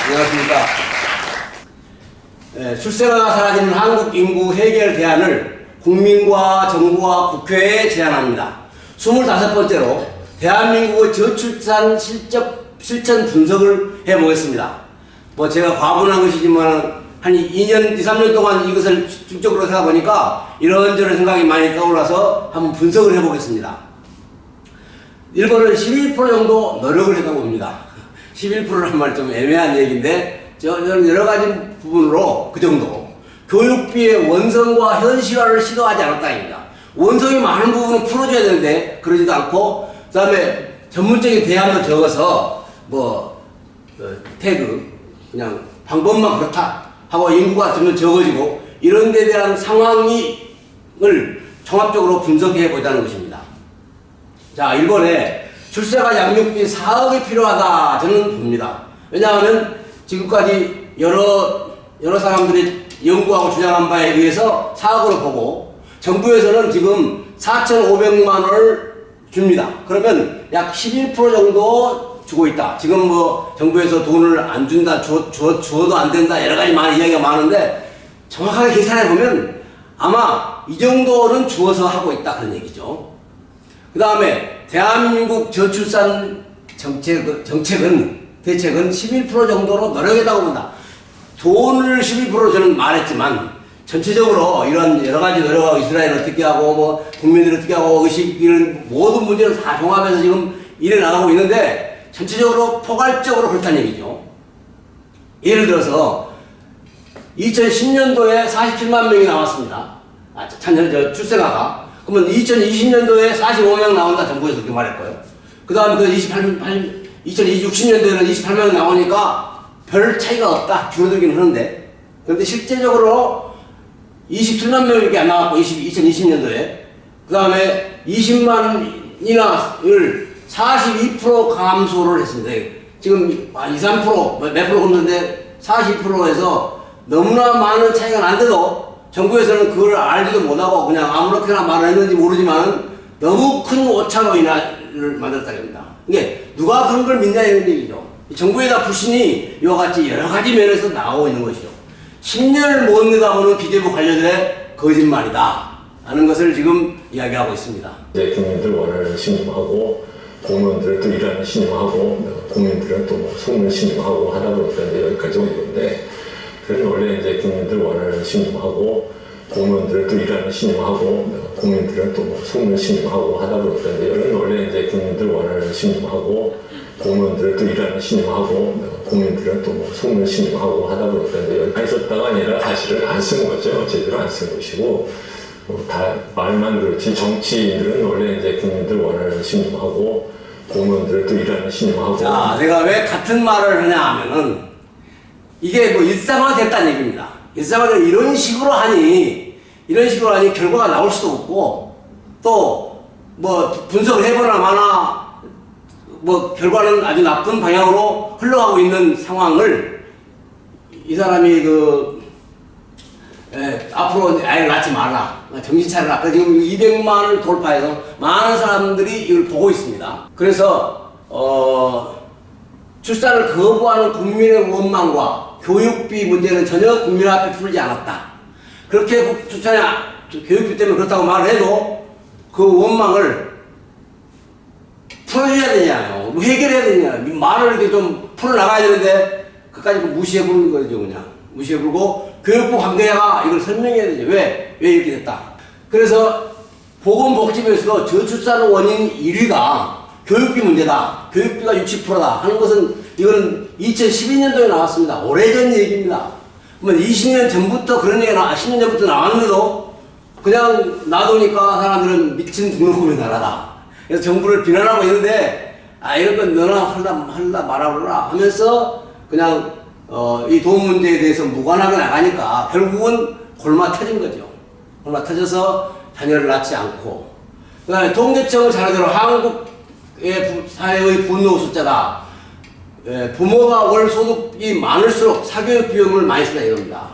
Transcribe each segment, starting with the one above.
안녕하십니까. 출생아가 사라지는 한국 인구 해결 대안을 국민과 정부와 국회에 제안합니다. 25번째로 대한민국의 저출산 실천 분석을 해보겠습니다. 제가 과분한 것이지만 한 2년, 3년 동안 이것을 중적으로 생각해보니까 이런저런 생각이 많이 떠올라서 한번 분석을 해보겠습니다. 일본은 11% 정도 노력을 했다고 봅니다. 11%란 말 좀 애매한 얘기인데 저는 여러 가지 부분으로 그 정도 교육비의 원성과 현실화를 시도하지 않았다입니다. 원성이 많은 부분은 풀어줘야 되는데 그러지도 않고 그 다음에 전문적인 대안도 적어서 태그 그냥 방법만 그렇다 하고 인구가 점점 적어지고 이런 데 대한 상황을 종합적으로 분석해 보자는 것입니다. 자, 일본에 출생아 양육비 4억이 필요하다 저는 봅니다. 왜냐하면 지금까지 여러 사람들이 연구하고 주장한 바에 의해서 4억으로 보고 정부에서는 지금 4,500만 원을 줍니다. 그러면 약 11% 정도 주고 있다. 지금 정부에서 돈을 안 준다, 주어도 안 된다, 여러 가지 이야기가 많은데 정확하게 계산해 보면 아마 이 정도는 주어서 하고 있다 그런 얘기죠. 그 다음에 대한민국 저출산 대책은 11% 정도로 노력했다고 본다. 돈을 11% 저는 말했지만 전체적으로 이런 여러 가지 노력하고 이스라엘 어떻게 하고 국민들 어떻게 하고 의식 이런 모든 문제를 다 종합해서 지금 일해 나가고 있는데 전체적으로 포괄적으로 그렇다는 얘기죠. 예를 들어서 2010년도에 47만 명이 나왔습니다. 출생아가. 그러면 2020년도에 45명 나온다 정부에서 그렇게 말했고요. 그 다음에 2060년도에는 28명 나오니까 별 차이가 없다. 줄어들긴 하는데. 그런데 실제적으로 27만 명밖에 안 나왔고 2020년도에 그 다음에 20만이나를 42% 감소를 했습니다. 지금 2, 3% 몇 프로 걷는데 42%에서 너무나 많은 차이가 난데도 정부에서는 그걸 알지도 못하고 그냥 아무렇게나 말을 했는지 모르지만 너무 큰 오차로 인하를 만들었다고 합니다. 이게 누가 그런 걸 믿냐 이런 얘기죠. 정부에 다 불신이 이와 같이 여러 가지 면에서 나오고 있는 것이죠. 10년을 못 내다보는 기재부 관료들의 거짓말이다 하는 것을 지금 이야기하고 있습니다. 이제 국민들 원하는 신임하고 공무원들은 또 일하는 신임하고 국민들은 또 소문을 신임하고 하다 보니까 이제 여기까지 온 건데 그래서 원래 이제 국민들 원하는 신임하고 공무원들은 또 일하는 신임하고 국민들은 또 소문을 신임하고 하다 보니까 이제 여기는 원래 이제 국민들 원하는 신임하고 공무원들은 또 일하는 신임하고 국민들은 또 소문을 신임하고 하다 보니까 이제 여기까지 썼다가 아니라 사실은 안 쓴 거죠. 제대로 안 쓴 것이고 다 말만 그렇지 정치인들은 원래 이제 국민들 원하는 신임하고 공무원들은 또 일하는 신임하고. 자, 제가 왜 같은 말을 하냐 하면은 이게 일상화 됐다는 얘기입니다. 일상화를 이런 식으로 하니 결과가 나올 수도 없고 또 분석을 해보나 마나 결과는 아주 나쁜 방향으로 흘러가고 있는 상황을 이 사람이 앞으로 아이를 낳지 마라. 정신 차려라. 지금 200만을 돌파해서 많은 사람들이 이걸 보고 있습니다. 그래서, 출산을 거부하는 국민의 원망과 교육비 문제는 전혀 국민 앞에 풀지 않았다. 그렇게 교육비 때문에 그렇다고 말을 해도 그 원망을 풀어줘야 되잖아요. 해결해야 되잖아요. 말을 이렇게 좀 풀어나가야 되는데 그까지 무시해버리는 거죠, 그냥. 무시해버리고 교육부 관계자가 이걸 설명해야 되죠. 왜 이렇게 됐다. 그래서 보건복지부에서도 저출산 원인 1위가 교육비 문제다. 교육비가 60%다 하는 것은 이거는 2012년도에 나왔습니다. 오래전 얘기입니다. 그러면 20년 전부터 그런 얘기가 10년 전부터 나왔는데도 그냥 놔두니까 사람들은 미친 등록금의 나라다. 그래서 정부를 비난하고 있는데 이런 건 너나 할라 말아보라 하면서 그냥 이 돈 문제에 대해서 무관하게 나가니까 결국은 골마 터진 거죠. 골마 터져서 자녀를 낳지 않고 그 다음에 통계청은 자료대로 한국의 사회의 분노 숫자가 부모가 월 소득이 많을수록 사교육 비용을 많이 쓴다 이겁니다.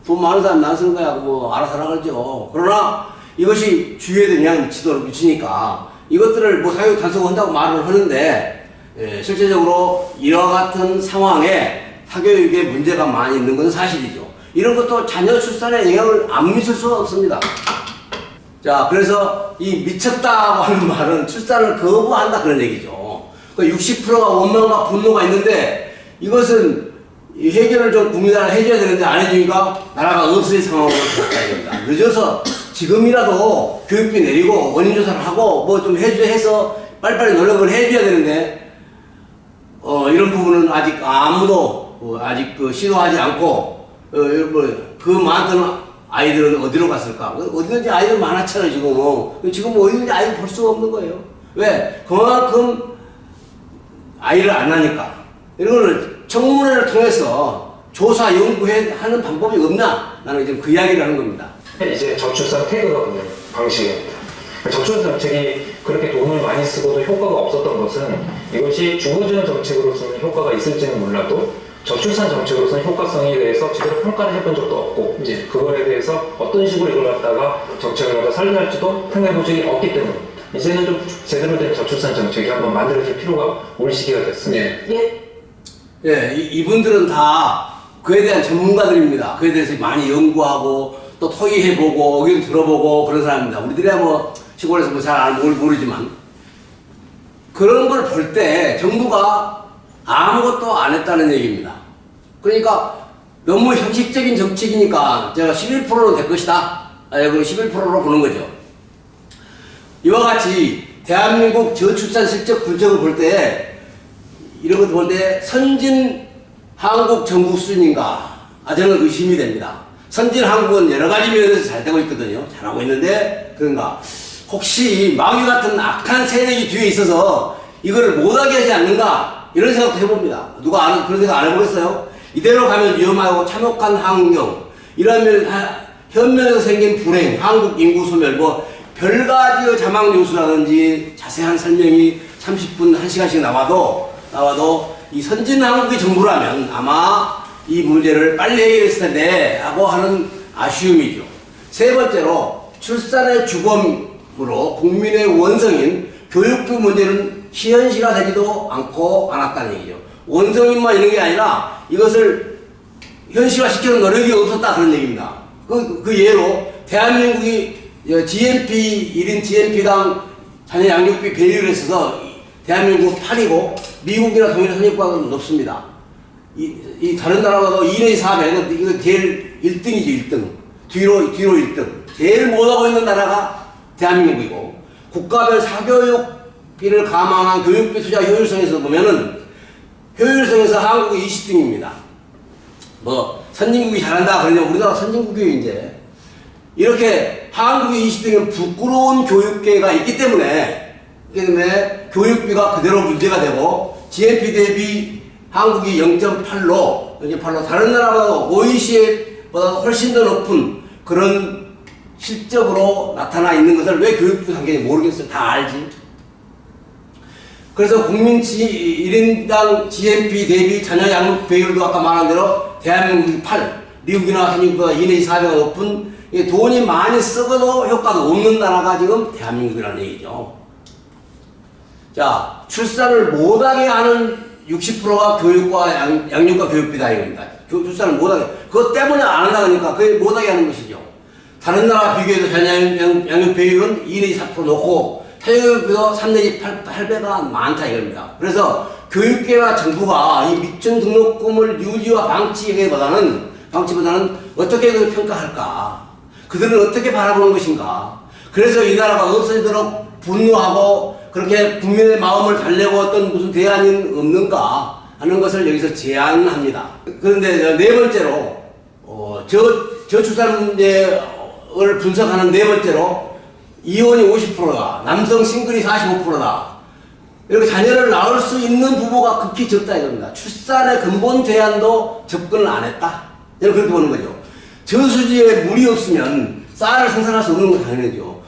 돈 많은 사람 안 쓰는 거야 알아서 하라 그러죠. 그러나 이것이 주의에 그냥 미치니까 이것들을 사교육 단속한다고 말을 하는데 실제적으로 이와 같은 상황에 사교육에 문제가 많이 있는 건 사실이죠. 이런 것도 자녀 출산에 영향을 안 미칠 수가 없습니다. 자, 그래서 이 미쳤다고 하는 말은 출산을 거부한다 그런 얘기죠. 그 60%가 원망과 분노가 있는데 이것은 이 해결을 좀 국민들한테 해줘야 되는데 안 해주니까 나라가 없을 상황으로 들어가야 됩니다. 늦어서 지금이라도 교육비 내리고 원인조사를 하고 뭐 좀 해서 빨리빨리 노력을 해줘야 되는데 이런 부분은 아직 아무도 아직 시도하지 않고 그 많던 아이들은 어디로 갔을까? 어디든지 아이들 많았잖아요 지금은. 지금 어디든지 아이들 볼 수가 없는 거예요. 왜? 그만큼 아이를 안 낳으니까. 이런 거를 청문회를 통해서 조사 연구하는 방법이 없나? 나는 지금 그 이야기를 하는 겁니다. 이제 저출산 태그거든요, 방식입니다. 저출산 정책이 그렇게 돈을 많이 쓰고도 효과가 없었던 것은 이것이 주거지원 정책으로서는 효과가 있을지는 몰라도 저출산 정책으로서는 효과성에 대해서 제대로 평가를 해본 적도 없고 이제 그거에 대해서 어떤 식으로 이걸 갖다가 정책을 갖다 살려할지도 생각해본 적이 없기 때문에 이제는 좀 제대로 된 저출산 정책이 한번 만들어질 필요가 올 시기가 됐습니다. 예, 이분들은 다 그에 대한 전문가들입니다. 그에 대해서 많이 연구하고 또 토의해보고 의견 들어보고 그런 사람입니다. 우리들이야 뭐 시골에서 뭐 잘 모르지만 그런 걸 볼 때 정부가 아무것도 안 했다는 얘기입니다. 그러니까 너무 형식적인 정책이니까 제가 11%로 될 것이다. 11%로 보는 거죠. 이와 같이 대한민국 저출산 실적 분석을 볼 때 이런 것도 볼 때 선진 한국 정부 수준인가? 저는 의심이 됩니다. 선진 한국은 여러 가지 면에서 잘 되고 있거든요. 잘하고 있는데 그런가? 혹시 마귀 같은 악한 세력이 뒤에 있어서 이거를 못하게 하지 않는가? 이런 생각도 해봅니다. 누가 그런 생각 안 해보겠어요? 이대로 가면 위험하고 참혹한 환경, 이러면 현면에서 생긴 불행, 한국 인구 소멸, 뭐 별가지의 자막 뉴스라든지 자세한 설명이 30분, 1시간씩 나와도 이 선진 한국의 정부라면 아마 이 문제를 빨리 해결했을 텐데 하고 하는 아쉬움이죠. 세 번째로 출산의 주범으로 국민의 원성인 교육부 문제는 현실화되지도 않고 않았다는 얘기죠. 원성인만 이런 게 아니라 이것을 현실화시키는 노력이 없었다 그런 얘기입니다. 그 예로 대한민국이 GNP 1인 GNP당 자녀 양육비 배율에 있어서 대한민국 8이고 미국이나 동일한 선진국보다 높습니다. 이 다른 나라가도 2내 400은 이거 제일 1등이죠 1등. 뒤로 1등. 제일 못하고 있는 나라가 대한민국이고 국가별 사교육비를 감안한 교육비 투자 효율성에서 보면은 효율성에서 한국이 20등입니다. 뭐 선진국이 잘한다 그러냐 우리나라 선진국이에요 이제. 이렇게 한국이 20등이면 부끄러운 교육계가 있기 때문에 교육비가 그대로 문제가 되고 GNP 대비 한국이 0.8로 다른 나라보다 OECD보다 훨씬 더 높은 그런 실적으로 나타나 있는 것을 왜 교육부 상경이 모르겠어요. 다 알지. 그래서 국민 1인당 GNP 대비 자녀 양육 비율도 아까 말한 대로 대한민국이 8, 미국이나 한국보다 2내 4배가 높은 돈이 많이 쓰고도 효과가 없는 나라가 지금 대한민국이라는 얘기죠. 자, 출산을 못하게 하는 60%가 교육과 양육과 교육비다 이겁니다. 출산을 못하게. 그것 때문에 안 한다니까 그게 못하게 하는 것이죠. 다른 나라 비교해도 자녀 양육 비율은 2내지 4% 놓고 사교육비도 3내지 8배가 많다 이겁니다. 그래서 교육계와 정부가 이 미천 등록금을 유지와 방치보다는 어떻게 그걸 평가할까? 그들은 어떻게 바라보는 것인가? 그래서 이 나라가 없어지도록 분노하고 그렇게 국민의 마음을 달래고 어떤 무슨 대안이 없는가 하는 것을 여기서 제안합니다. 그런데 네 번째로 저출산 문제를 분석하는 네 번째로 이혼이 50%다. 남성 싱글이 45%다. 이렇게 자녀를 낳을 수 있는 부부가 극히 적다 이겁니다. 출산의 근본 대안도 접근을 안 했다. 그렇게 보는 거죠. 저수지에 물이 없으면 쌀을 생산할 수 없는 건 당연하죠.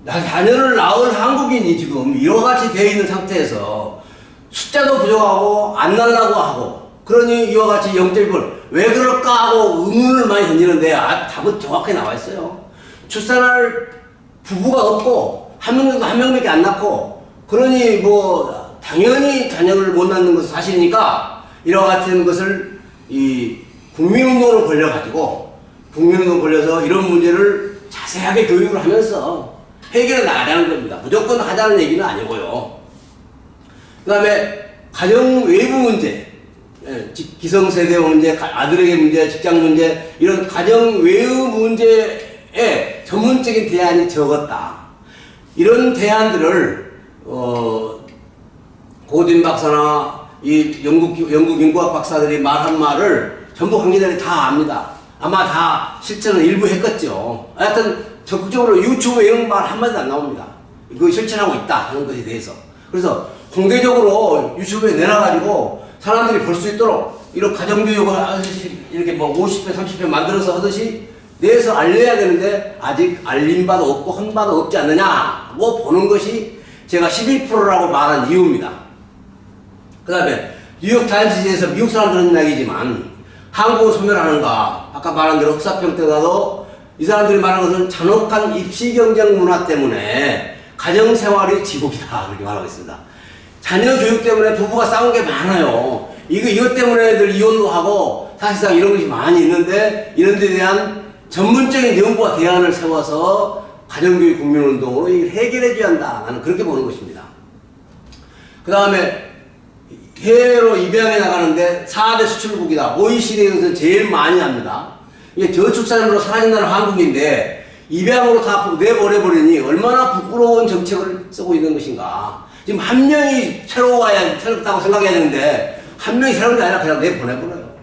자녀를 낳을 한국인이 지금 이와 같이 되어 있는 상태에서 숫자도 부족하고 안 낳으려고 하고 그러니 이와 같이 0.1을 왜 그럴까 하고 의문을 많이 던지는데 답은 정확하게 나와 있어요. 출산할 부부가 없고 한 명밖에 안 낳고 그러니 뭐 당연히 자녀를 못 낳는 것은 사실이니까 이와 같은 것을 이 국민운동을 벌려가지고 국민운동 벌려서 이런 문제를 자세하게 교육을 하면서 해결해 나가자는 겁니다. 무조건 하자는 얘기는 아니고요. 그 다음에 가정 외부 문제, 기성세대 문제, 아들에게 문제, 직장 문제, 이런 가정 외부 문제에 전문적인 대안이 적었다. 이런 대안들을 고딘 박사나 이 영국 인구학 박사들이 말한 말을 전부 관계자들이 다 압니다. 아마 다 실천을 일부 했겠죠. 하여튼 적극적으로 유튜브에 이런 말 한마디도 안 나옵니다. 이거 실천하고 있다 하는 것에 대해서. 그래서 공개적으로 유튜브에 내놔가지고 사람들이 볼 수 있도록 이런 가정교육을 하듯이 이렇게 뭐 50회, 30회 만들어서 하듯이 내서 알려야 되는데 아직 알린 바도 없고 한 바도 없지 않느냐고 보는 것이 제가 11%라고 말한 이유입니다. 그 다음에 뉴욕타임스에서 미국 사람들은 이야기지만 한국을 소멸하는가, 아까 말한 대로 흑사평 때가도 이 사람들이 말하는 것은 잔혹한 입시경쟁 문화 때문에 가정생활이 지옥이다 그렇게 말하고 있습니다. 자녀 교육 때문에 부부가 싸운 게 많아요. 이것 때문에 애들 이혼도 하고 사실상 이런 것이 많이 있는데 이런 데 대한 전문적인 연구와 대안을 세워서 가정교육 국민운동으로 해결해 줘야 한다. 나는 그렇게 보는 것입니다. 그 다음에 해외로 입양해 나가는데 4대 수출국이다. OECD에서는 제일 많이 합니다. 이게 저출산으로 사라진다는 한국인데 입양으로 다 내보내버리니 얼마나 부끄러운 정책을 쓰고 있는 것인가. 지금 한 명이 새롭다고 생각해야 되는데 한 명이 새로운 게 아니라 그냥 내보내버려요.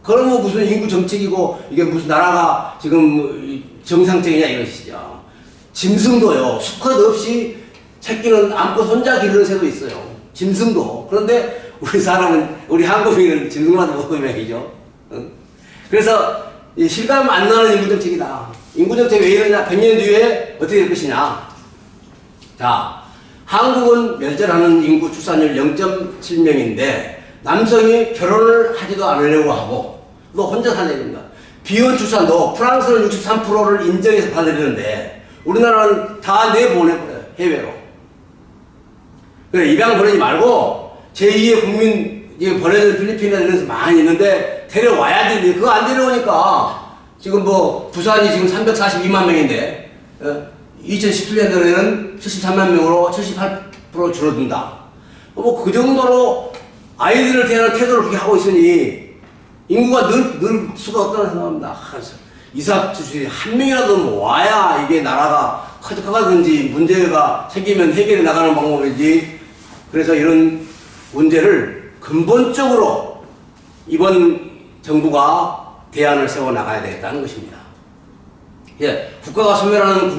그러면 무슨 인구 정책이고 이게 무슨 나라가 지금 정상적이냐 이것이죠. 짐승도요. 수컷 없이 새끼는 안고 손자 기르는 새도 있어요. 짐승도. 그런데 우리 한국인은 짐승마다 먹으면이죠. 응? 그래서 실감 안 나는 인구정책이다. 인구정책이 왜 이러냐? 100년 뒤에 어떻게 될 것이냐? 자, 한국은 멸절하는 인구 출산율 0.7명인데 남성이 결혼을 하지도 않으려고 하고 또 혼자 사는 얘기입니다. 비혼 출산도 프랑스는 63%를 인정해서 받아들이는데 우리나라는 다 내보내버려요. 해외로. 그래, 입양 보내지 말고 제2의 국민 보내는 필리핀이나 이런 데서 많이 있는데 데려와야 되는데 그거 안 데려오니까 지금 뭐 부산이 지금 342만 명인데 2017년도에는 73만 명으로 78% 줄어든다. 뭐 그 정도로 아이들을 대하는 태도를 그렇게 하고 있으니 인구가 늘 수가 없다고 생각합니다. 이삭주시 한 명이라도 뭐 와야 이게 나라가 커져가든지 문제가 생기면 해결해 나가는 방법이지. 그래서 이런 문제를 근본적으로 이번 정부가 대안을 세워 나가야 되겠다는 것입니다. 예, 국가가 소멸하는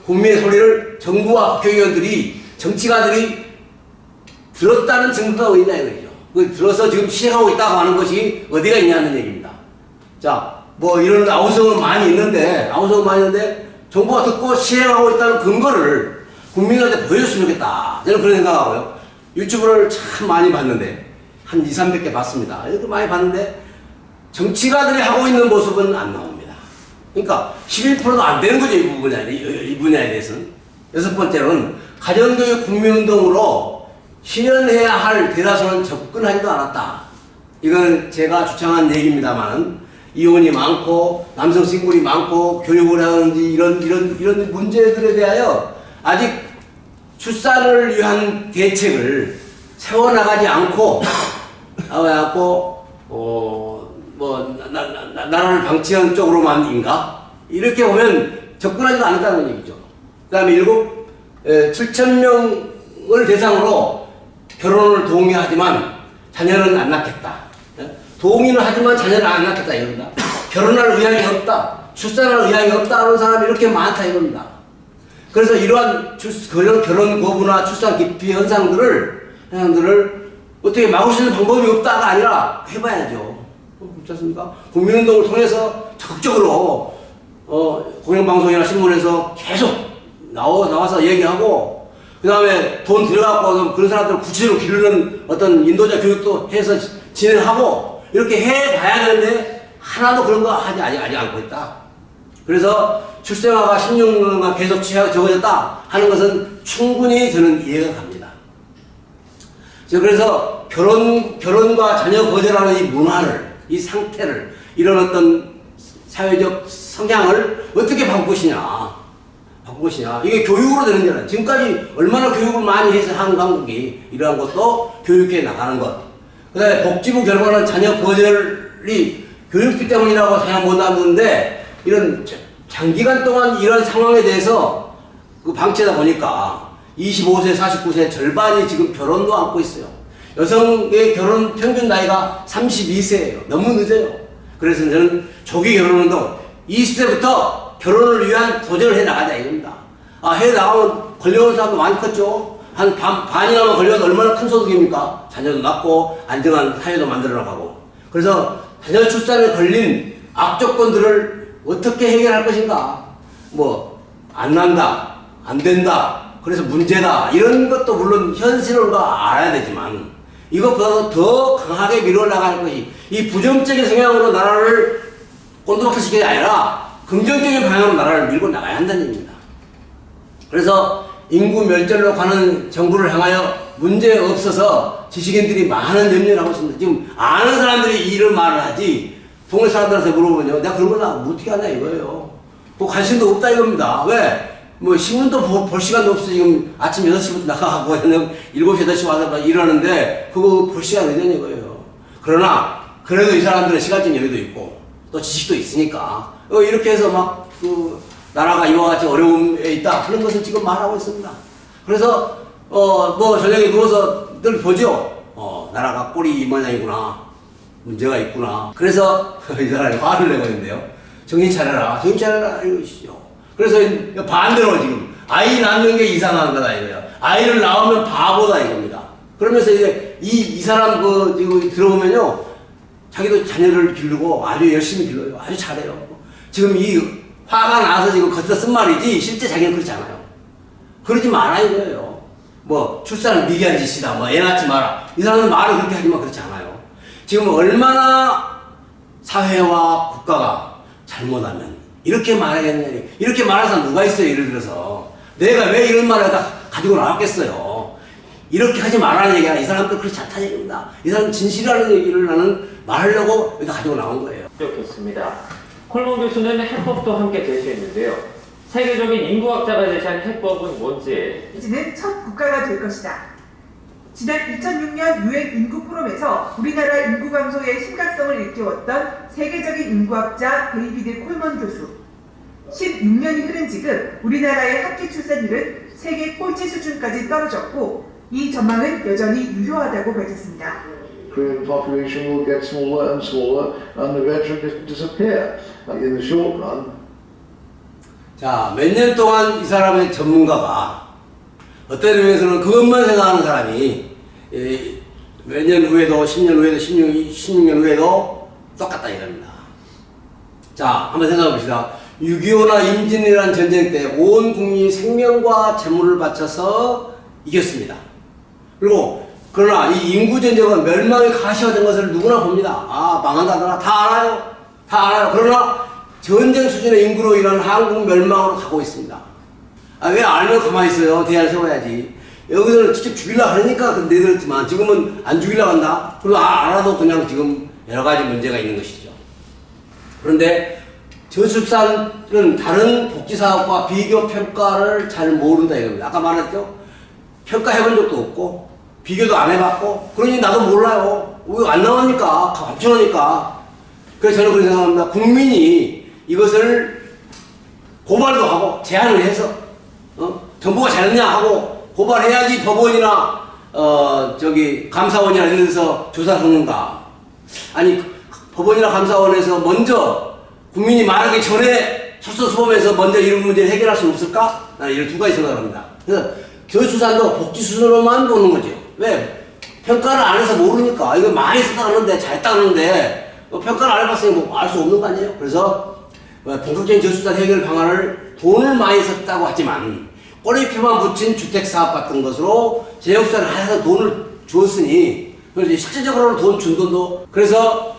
국민의 소리를 정부와 국회의원들이, 정치가들이 들었다는 증거가 어디냐 이거죠. 그 들어서 지금 시행하고 있다고 하는 것이 어디가 있냐는 얘기입니다. 자, 뭐 이런 아우성은 많이 있는데, 정부가 듣고 시행하고 있다는 근거를 국민한테 보여줬으면 좋겠다. 저는 그런 생각하고요. 유튜브를 참 많이 봤는데, 한 200~300개 봤습니다. 이렇게 많이 봤는데, 정치가들이 하고 있는 모습은 안 나옵니다. 그러니까 11%도 안 되는 거죠, 이 분야에 대해서는. 여섯 번째로는 가정교육 국민운동으로 실현해야 할 대다수는 접근하지도 않았다. 이건 제가 주장한 얘기입니다만, 이혼이 많고, 남성 싱글이 많고, 교육을 하는지 이런 문제들에 대하여 아직 출산을 위한 대책을 세워나가지 않고, 나라를 방치하는 쪽으로만인가? 이렇게 보면 접근하지도 않았다는 얘기죠. 그 다음에 7,000명을 대상으로 결혼을 동의하지만 자녀는 안 낳겠다. 동의는 하지만 자녀는 안 낳겠다 이겁니다. 결혼할 의향이 없다. 출산할 의향이 없다 하는 사람이 이렇게 많다 이겁니다. 그래서 이러한 결혼 거부나 출산 기피 현상들을 어떻게 막을 수 있는 방법이 없다가 아니라 해봐야죠. 그렇지 않습니까? 국민운동을 통해서 적극적으로 공영방송이나 신문에서 계속 나와서 얘기하고, 그 다음에 돈 들여갖고 그런 사람들을 구체적으로 기르는 어떤 인도자 교육도 해서 진행하고 이렇게 해봐야 되는데 하나도 그런 거 아직 않고 있다. 그래서 출생아가 16년간 계속 적어졌다 하는 것은 충분히 저는 이해가 갑니다. 그래서 결혼과 자녀 거절하는 이 문화를, 이 상태를, 이런 어떤 사회적 성향을 어떻게 바꿀 것이냐. 이게 교육으로 되는 게 아니라 지금까지 얼마나 교육을 많이 해서 한 강국이 이러한 것도 교육해 나가는 것. 그 다음에 복지부 결과는 자녀 거절이 교육비 때문이라고 생각 못 하는데 이런 장기간 동안 이런 상황에 대해서 그 방치하다 보니까 25세, 49세 절반이 지금 결혼도 안고 있어요. 여성의 결혼 평균 나이가 32세예요. 너무 늦어요. 그래서 저는 조기 결혼운동 20세부터 결혼을 위한 도전을 해 나가자 이겁니다. 해 나가면 걸려오는 사람도 많이 컸죠. 한 반이나마 걸려도 얼마나 큰 소득입니까? 자녀도 낳고 안정한 사회도 만들어 나가고. 그래서 자녀 출산에 걸린 악조건들을 어떻게 해결할 것인가? 안 난다, 안 된다, 그래서 문제다, 이런 것도 물론 현실을 알아야 되지만 이것보다도 더 강하게 밀어나가는 것이 이 부정적인 성향으로 나라를 꼰두박질 시키는 게 아니라 긍정적인 방향으로 나라를 밀고 나가야 한다는 얘기입니다. 그래서 인구 멸절로 가는 정부를 향하여 문제 없어서 지식인들이 많은 염려를 하고 있습니다. 지금 아는 사람들이 이런 말을 하지 동네 사람들한테 물어보면요, 내가 그런 거나 어떻게 하냐 이거예요. 관심도 없다 이겁니다. 왜? 신문도 볼 시간도 없어. 지금 아침 6시부터 나가고 7시, 8시 와서 일하는데 그거 볼 시간이 되는 이거예요. 그러나 그래도 이 사람들은 시간적 여유도 있고 또 지식도 있으니까 이렇게 해서 나라가 이와 같이 어려움에 있다 그런 것을 지금 말하고 있습니다. 그래서 저녁에 누워서 늘 보죠. 나라가 꼴이 이 모양이구나, 문제가 있구나. 그래서 이 사람이 화를 내고 있는데요. 정신 차려라 이러시죠. 그래서 반대로 지금 아이 낳는 게 이상한 거다 이거예요. 아이를 낳으면 바보다 이겁니다. 그러면서 이제 이 사람 이거 들어보면요, 자기도 자녀를 기르고 아주 열심히 길러요. 아주 잘해요. 지금 이 화가 나서 지금 겉에서 쓴 말이지 실제 자기는 그렇지 않아요. 그러지 마라 이거예요. 출산을 미개한 짓이다, 애 낳지 마라, 이 사람은 말을 그렇게 하지만 그렇지 않아요. 지금 얼마나 사회와 국가가 잘못하면 이렇게 말하겠냐, 이렇게 말하는 사람 누가 있어요? 예를 들어서 내가 왜 이런 말을 가지고 나왔겠어요? 이렇게 하지 말라는 얘기가 이 사람들 그렇지 않다는 얘기입니다. 이 사람은 진실이라는 얘기를 나는 말하려고 여기다 가지고 나온 거예요. 좋겠습니다. 콜몬 교수는 해법도 함께 제시했는데요. 세계적인 인구학자가 제시한 해법은 뭔지. 이제는 첫 국가가 될 것이다. 지난 2006년 유엔 인구 포럼에서 우리나라 인구 감소의 심각성을 일깨웠던 세계적인 인구학자 데이비드 콜먼 교수. 16년이 흐른 지금 우리나라의 합계 출산율은 세계 꼴찌 수준까지 떨어졌고 이 전망은 여전히 유효하다고 밝혔습니다. Korean population will get smaller and smaller and eventually disappear in the short run. 자, 몇 년 동안 이 사람의 전문가가 어떤 의미에서는 그것만 생각하는 사람이 몇 년 후에도 10년 후에도 16년 후에도 똑같다 이겁니다. 자, 한번 생각해 봅시다. 6.25나 임진이라는 전쟁 때 온 국민이 생명과 재물을 바쳐서 이겼습니다. 그러나 이 인구 전쟁은 멸망의 가시가 된 것을 누구나 봅니다. 망한다더라. 다 알아요. 그러나 전쟁 수준의 인구로 인한 한국 멸망으로 가고 있습니다. 왜 알면 가만히 있어요? 대안을 세워야지. 여기서는 직접 죽이려고 하니까 내들었지만 지금은 안 죽이려고 한다? 그리고 알아도 그냥 지금 여러 가지 문제가 있는 것이죠. 그런데 저출산은 다른 복지사업과 비교 평가를 잘 모른다 이겁니다. 아까 말했죠? 평가해본 적도 없고 비교도 안 해봤고 그러니 나도 몰라요. 왜 안 나오니까 합쳐놓으니까. 그래서 저는 그렇게 생각합니다. 국민이 이것을 고발도 하고 제안을 해서 정부가 잘했냐 하고 고발해야지 법원이나 감사원이나 이런 데서 조사를 하는가. 아니 법원이나 감사원에서 먼저 국민이 말하기 전에 솔선수범해서 먼저 이런 문제를 해결할 수 없을까? 나는 이런 두 가지 생각을 합니다. 그래서 저출산도 복지 수준으로만 보는 거죠. 왜? 평가를 안 해서 모르니까. 이거 많이 썼다 그러는데 잘했다 그러는데 평가를 안 해봤으니 알 수 없는 거 아니에요? 그래서 본격적인 저출산 해결 방안을 돈을 많이 썼다고 하지만 꼬리표만 붙인 주택사업 같은 것으로 재역사를 해서 돈을 주었으니 그래서 실제적으로 돈 준 돈도 그래서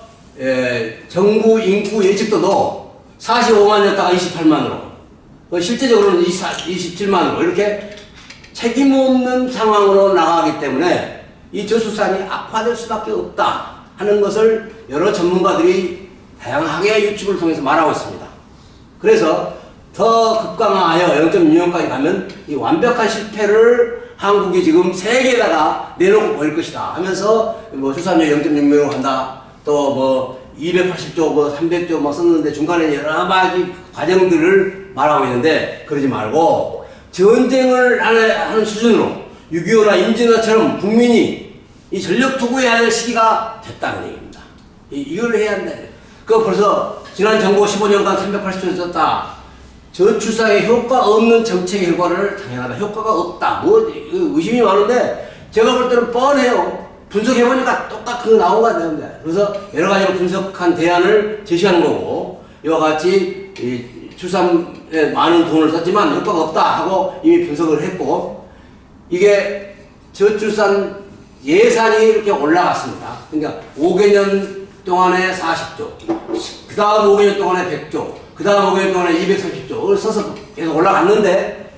정부 인구 예측도도 45만이었다가 28만으로 실제적으로는 27만으로 이렇게 책임 없는 상황으로 나가기 때문에 이 저출산이 악화될 수밖에 없다 하는 것을 여러 전문가들이 다양하게 유튜브를 통해서 말하고 있습니다. 그래서 더 극강화하여 0.6년까지 가면 이 완벽한 실패를 한국이 지금 세계에다가 내놓고 보일 것이다 하면서 뭐 출산율 0.6명으로 간다, 또 뭐 280조, 뭐 300조 막 썼는데 중간에 여러 가지 과정들을 말하고 있는데, 그러지 말고 전쟁을 하는 수준으로 6.25나 임진왜란처럼 국민이 이 전력 투구해야 될 시기가 됐다는 얘기입니다. 이걸 해야 한다. 그 벌써 지난 정부 15년간 380조 썼다. 저출산에 효과 없는 정책 결과를 당연하다. 효과가 없다. 뭐 의심이 많은데 제가 볼 때는 뻔해요. 분석해보니까 똑같은 거 나온 거 같아요. 그래서 여러 가지로 분석한 대안을 제시하는 거고, 이와 같이 이 출산에 많은 돈을 썼지만 효과가 없다 하고 이미 분석을 했고, 이게 저출산 예산이 이렇게 올라갔습니다. 그러니까 5개년 동안에 40조, 그 다음 5개년 동안에 100조, 그 다음 5개년 동안에 230조를 써서 계속 올라갔는데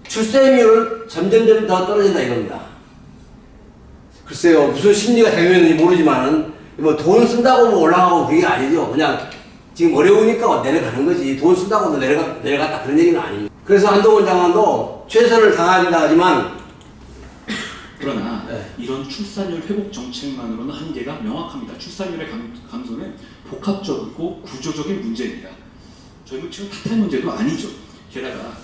출생률은 점점점 더 떨어진다 이겁니다. 글쎄요, 무슨 심리가 작용했는지 모르지만은 뭐 돈 쓴다고 뭐 올라가고 그게 아니죠. 그냥 지금 어려우니까 내려가는 거지. 돈 쓴다고 내려갔다 그런 얘기는 아닙니다. 그래서 한동훈 장관도 최선을 다한다 하지만, 그러나 네. 이런 출산율 회복 정책만으로는 한계가 명확합니다. 출산율의 감소는 복합적이고 구조적인 문제입니다. 저희는 지금 탓할 문제도 아니죠. 게다가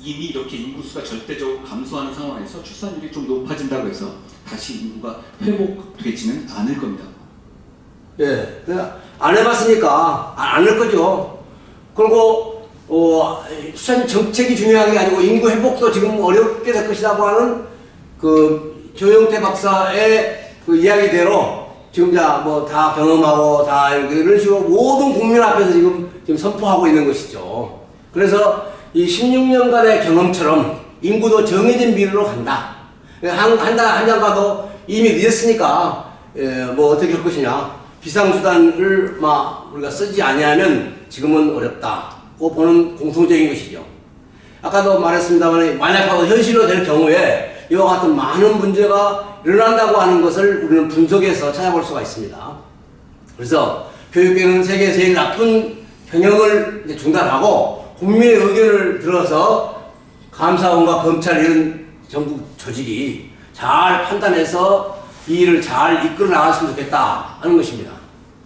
이미 이렇게 인구수가 절대적으로 감소하는 상황에서 출산율이 좀 높아진다고 해서 다시 인구가 회복되지는 않을 겁니다. 예, 안 해봤으니까 안 할 거죠. 그리고 출산 정책이 중요한 게 아니고 인구 회복도 지금 어렵게 될 것이라고 하는 그 조영태 박사의 그 이야기대로 지금 뭐 다 경험하고 다 이런 식으로 모든 국민 앞에서 지금 선포하고 있는 것이죠. 그래서 이 16년간의 경험처럼 인구도 정해진 비율로 간다. 한 장가도 이미 늦었으니까 뭐 어떻게 할 것이냐. 비상수단을 우리가 쓰지 아니하면 지금은 어렵다고 보는 공통적인 것이죠. 아까도 말했습니다만 만약하고 현실로 될 경우에 이와 같은 많은 문제가 일어난다고 하는 것을 우리는 분석해서 찾아볼 수가 있습니다. 그래서 교육계는 세계 제일 나쁜 경영을 중단하고 국민의 의견을 들어서 감사원과 검찰 이런 정부 조직이 잘 판단해서 이 일을 잘 이끌어 나갔으면 좋겠다 하는 것입니다.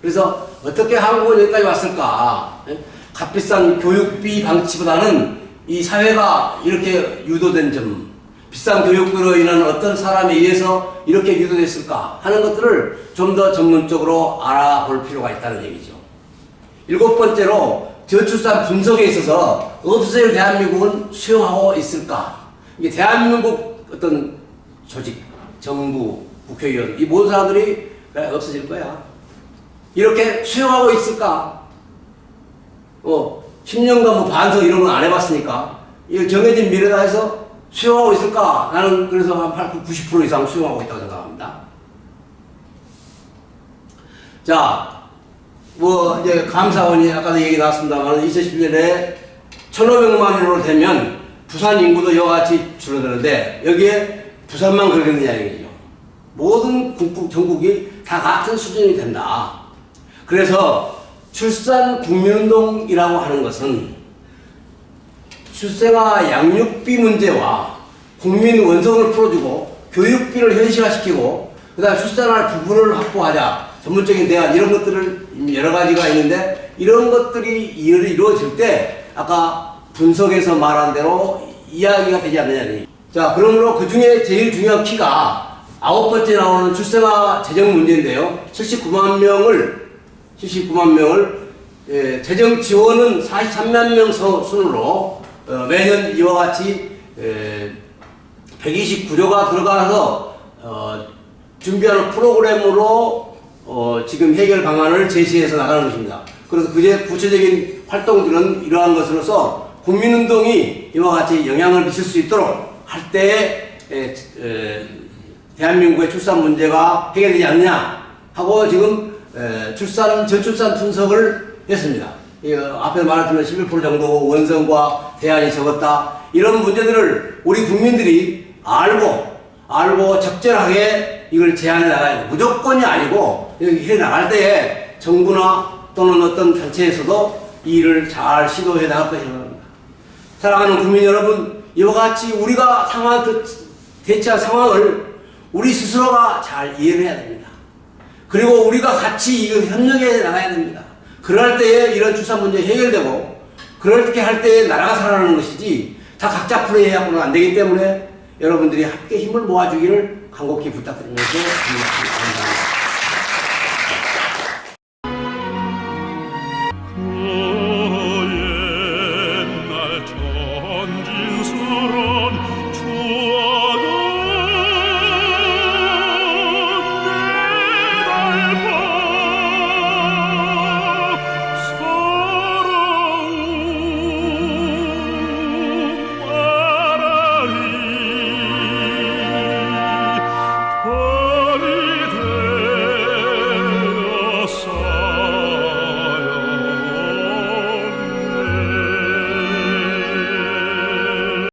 그래서 어떻게 한국은 여기까지 왔을까? 값비싼 교육비 방치보다는 이 사회가 이렇게 유도된 점, 비싼 교육비로 인한 어떤 사람에 의해서 이렇게 유도됐을까 하는 것들을 좀 더 전문적으로 알아볼 필요가 있다는 얘기죠. 7번째로 저출산 분석에 있어서 없어질 대한민국은 수용하고 있을까? 이게 대한민국 어떤 조직, 정부, 국회의원 이 모든 사람들이 없어질 거야. 이렇게 수용하고 있을까? 10년간 뭐 반성 이런 건 안 해봤으니까 이 정해진 미래다 해서 수용하고 있을까? 나는 그래서 한 80, 90% 이상 수용하고 있다고 생각합니다. 자, 뭐 이제 감사원이 아까도 얘기 나왔습니다만 2011년에 1,500만 유로 되면 부산 인구도 이와 같이 줄어드는데 여기에 부산만 그러겠느냐 얘기죠. 모든 전국이 다 같은 수준이 된다. 그래서 출산 국민운동이라고 하는 것은 출생아 양육비 문제와 국민 원성을 풀어주고 교육비를 현실화시키고 그다음에 출산할 부분을 확보하자, 전문적인 대안 이런 것들을 여러 가지가 있는데 이런 것들이 이루어질 때 아까 분석에서 말한 대로 이야기가 되지 않느냐. 자, 그러므로 그 중에 제일 중요한 키가 9번째 나오는 출생아 재정 문제인데요. 79만 명을 재정 지원은 43만 명 순으로 매년 이와 같이 129조가 들어가서 준비하는 프로그램으로 지금 해결 방안을 제시해서 나가는 것입니다. 그래서 그제 구체적인 활동들은 이러한 것으로서 국민운동이 이와 같이 영향을 미칠 수 있도록 할 때에 대한민국의 출산 문제가 해결되지 않느냐 하고 지금 저출산 분석을 했습니다. 앞에 말했지만 11% 정도 원성과 대안이 적었다. 이런 문제들을 우리 국민들이 알고 알고 적절하게 이걸 제안해 나가야 돼. 무조건이 아니고 여기 해 나갈 때에 정부나 또는 어떤 단체에서도 이 일을 잘 시도해 나갈 것이라고 합니다. 사랑하는 국민 여러분, 이와 같이 우리가 대처할 상황을 우리 스스로가 잘 이해를 해야 됩니다. 그리고 우리가 같이 이거 협력해 나가야 됩니다. 그럴 때에 이런 출산 문제 해결되고 그렇게 할 때에 나라가 살아나는 것이지 다 각자 플레이하고는 안 되기 때문에 여러분들이 함께 힘을 모아주기를 간곡히 부탁드리면서 감사합니다.